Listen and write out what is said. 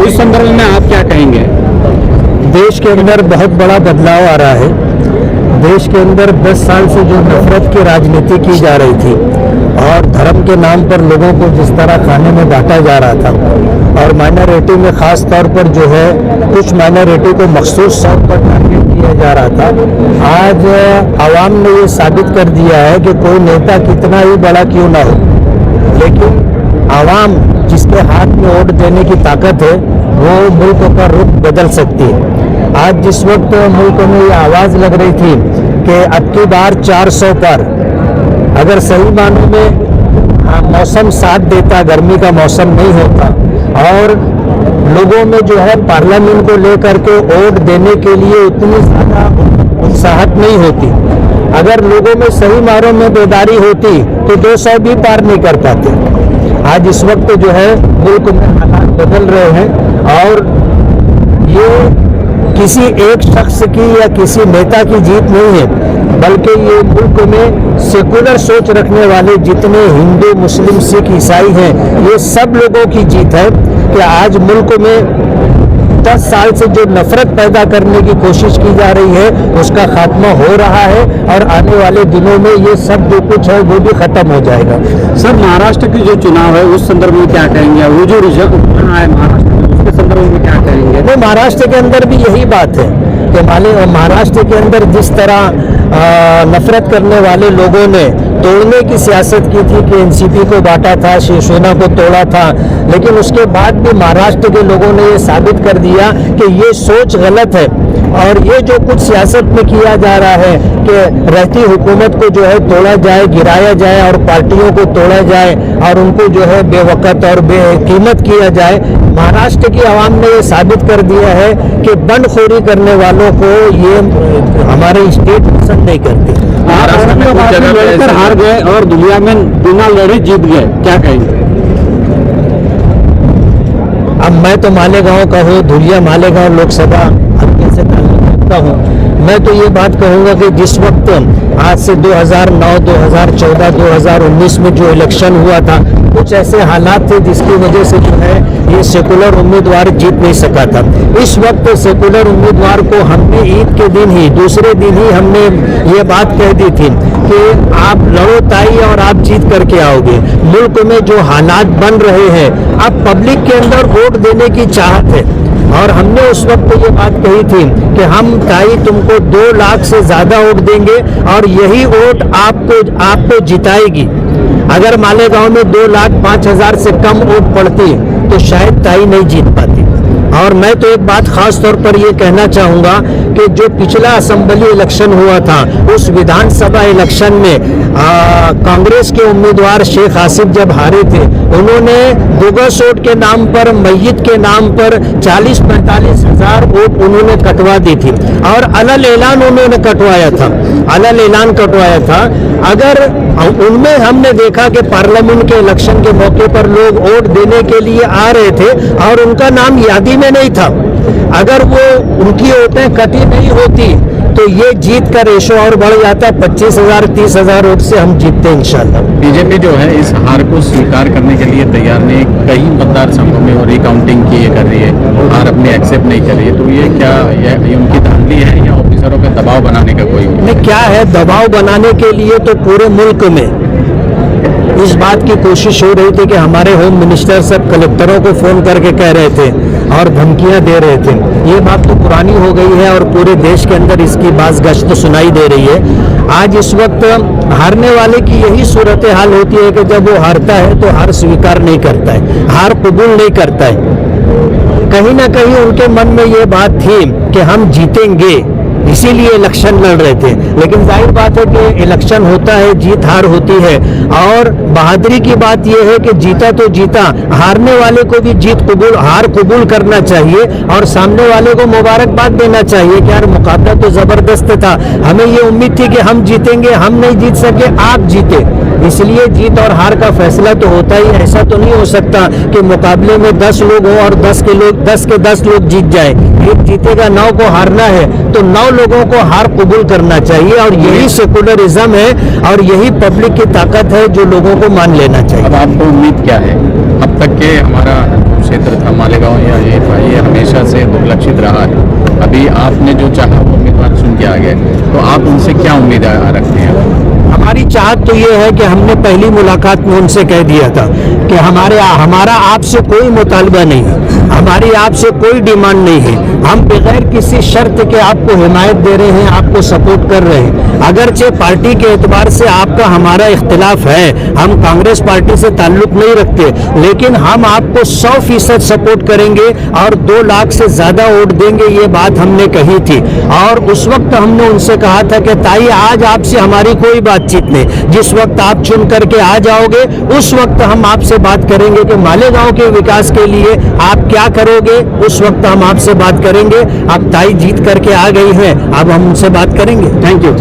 इस संदर्भ में आप क्या कहेंगे? देश के अंदर बहुत बड़ा बदलाव आ रहा है। देश के अंदर 10 साल से जो नफरत की राजनीति की जा रही थी और धर्म के नाम पर लोगों को जिस तरह खाने में बांटा जा रहा था और माइनॉरिटी में खास तौर पर जो है कुछ माइनॉरिटी को मखसूस तौर पर टारगेट किया जा रहा था, आज आवाम ने ये साबित कर दिया है कि कोई नेता कितना ही बड़ा क्यों ना हो, लेकिन आवाम जिसके हाथ में वोट देने की ताकत है वो मुल्क का रुख बदल सकती है। आज जिस वक्त मुल्क में ये आवाज़ लग रही थी कि अब की बार 400 पर, अगर सही मानों में मौसम साथ देता, गर्मी का मौसम नहीं होता और लोगों में जो है पार्लियामेंट को लेकर के वोट देने के लिए उतनी ज़्यादा उत्साहत नहीं होती, अगर लोगों में सही मानों में बेदारी होती तो 200 भी पार नहीं कर पाते। आज इस वक्त जो है मुल्क में हालात बदल रहे हैं और ये किसी एक शख्स की या किसी नेता की जीत नहीं है, बल्कि ये मुल्क में सेकुलर सोच रखने वाले जितने हिंदू, मुस्लिम, सिख, ईसाई हैं, ये सब लोगों की जीत है कि आज मुल्क में 10 साल से जो नफरत पैदा करने की कोशिश की जा रही है उसका खात्मा हो रहा है और आने वाले दिनों में ये सब जो कुछ है वो भी खत्म हो जाएगा। सर, महाराष्ट्र की जो चुनाव है उस संदर्भ में क्या कहेंगे? वो जो रिजल्ट बना है महाराष्ट्र में उसके संदर्भ में क्या कहेंगे? नहीं, महाराष्ट्र के अंदर भी यही बात है कि महाराष्ट्र के अंदर जिस तरह नफरत करने वाले लोगों ने तोड़ने की सियासत की थी कि एनसीपी को बांटा था, शिवसेना को तोड़ा था, लेकिन उसके बाद भी महाराष्ट्र के लोगों ने ये साबित कर दिया कि ये सोच गलत है और ये जो कुछ सियासत में किया जा रहा है कि रहती हुकूमत को जो है तोड़ा जाए, गिराया जाए और पार्टियों को तोड़ा जाए और उनको जो है बेवकत और बेकीमत किया जाए, महाराष्ट्र की आवाम ने ये साबित कर दिया है कि बंडखोरी करने वालों को ये हमारे स्टेट पसंद नहीं करते। महाराष्ट्र में कुछ जगह लड़कर हार गए और दुनिया में बिना लड़े जीत गए, क्या कहेंगे? अब मैं तो मालेगांव का हूँ, धुलिया मालेगांव लोकसभा हल्के से ताल्लुक रखता हूँ। मैं तो ये बात कहूँगा कि जिस वक्त आज से 2009, 2014, 2019 में जो इलेक्शन हुआ था, कुछ ऐसे हालात थे जिसकी वजह से जो है ये सेकुलर उम्मीदवार जीत नहीं सका था। इस वक्त सेकुलर उम्मीदवार को हमने ईद के दिन ही, दूसरे दिन ही हमने ये बात कह दी थी कि आप लड़ो ताई और आप जीत करके आओगे। मुल्क में जो हालात बन रहे हैं, अब पब्लिक के अंदर वोट देने की चाहत है और हमने उस वक्त ये बात कही थी कि हम ताई तुमको 2 लाख से ज़्यादा वोट देंगे और यही वोट आपको जिताएगी। अगर मालेगांव में 2,05,000 से कम वोट पड़ती तो शायद ताई नहीं जीत पाती। और मैं तो एक बात खास तौर पर ये कहना चाहूँगा कि जो पिछला असेंबली इलेक्शन हुआ था, उस विधानसभा इलेक्शन में कांग्रेस के उम्मीदवार शेख आसिफ जब हारे थे, उन्होंने बोगस वोट के नाम पर, मैयत के नाम पर 40-45 हज़ार वोट उन्होंने कटवा दी थी और अलल ऐलान उन्होंने कटवाया था, अलल ऐलान कटवाया था। अगर उनमें हमने देखा कि पार्लियामेंट के इलेक्शन के मौके पर लोग वोट देने के लिए आ रहे थे और उनका नाम यादी में नहीं था, अगर वो उनकी वोटें कटी नहीं होती तो ये जीत का रेशो और बढ़ जाता, 25,000 30,000 वोट से हम जीतते इंशाल्लाह। बीजेपी जो है इस हार को स्वीकार करने के लिए तैयार नहीं, कई मतदार संघों में और रिकाउंटिंग की ये कर रही है, हार अपनी एक्सेप्ट नहीं कर रही है, तो ये क्या ये उनकी धांधली है या ऑफिसरों पे दबाव बनाने का कोई नहीं? क्या है, दबाव बनाने के लिए तो पूरे मुल्क में इस बात की कोशिश हो रही थी कि हमारे होम मिनिस्टर सब कलेक्टरों को फोन करके कह रहे थे और धमकियां दे रहे थे। ये बात तो पुरानी हो गई है और पूरे देश के अंदर इसकी बाज़ गश्त सुनाई दे रही है। आज इस वक्त हारने वाले की यही सूरत हाल होती है कि जब वो हारता है तो हार स्वीकार नहीं करता है, हार कबूल नहीं करता है। कहीं ना कहीं उनके मन में ये बात थी कि हम जीतेंगे, इसीलिए इलेक्शन लड़ रहे थे, लेकिन जाहिर बात है कि इलेक्शन होता है, जीत हार होती है और बहादुरी की बात यह है कि जीता तो जीता, हारने वाले को भी हार कबूल करना चाहिए और सामने वाले को मुबारकबाद देना चाहिए कि यार मुकाबला तो जबरदस्त था, हमें ये उम्मीद थी कि हम जीतेंगे, हम नहीं जीत सके, आप जीते। इसलिए जीत और हार का फैसला तो होता ही, ऐसा तो नहीं हो सकता कि मुकाबले में 10 लोग हो और 10 के 10 लोग जीत जाए, एक जीतेगा, 9 को हारना है तो 9 लोगों को हार कबूल करना चाहिए और यही सेकुलरिज्म है और यही पब्लिक की ताकत है जो लोगों को मान लेना चाहिए। अब आपको उम्मीद क्या है? अब तक के हमारा क्षेत्र था मालेगांव या ये लक्षित रहा है। अभी आपने जो चाहा वो उम्मीदवार चुन के आ गए, तो आप उनसे क्या उम्मीद रखते हैं? हमारी चाहत तो ये है कि हमने पहली मुलाकात में उनसे कह दिया था कि हमारा आपसे कोई मुतालबा नहीं है, हमारी आपसे कोई डिमांड नहीं है। हम बगैर किसी शर्त के आपको हिमायत दे रहे हैं, आपको सपोर्ट कर रहे हैं। अगरचे पार्टी के एतबार से आपका हमारा इख्तिलाफ है, हम कांग्रेस पार्टी से ताल्लुक नहीं रखते, लेकिन हम आपको 100% सपोर्ट करेंगे और 2 लाख से ज़्यादा वोट देंगे, ये बात हमने कही थी। और उस वक्त हमने उनसे कहा था कि ताई आज आपसे हमारी कोई बातचीत नहीं, जिस वक्त आप चुन करके आ जाओगे उस वक्त हम आपसे बात करेंगे कि मालेगांव के विकास के लिए आप क्या करोगे, उस वक्त हम आपसे बात करेंगे। अब ताई जीत करके आ गई है, अब हम उनसे बात करेंगे। Thank you.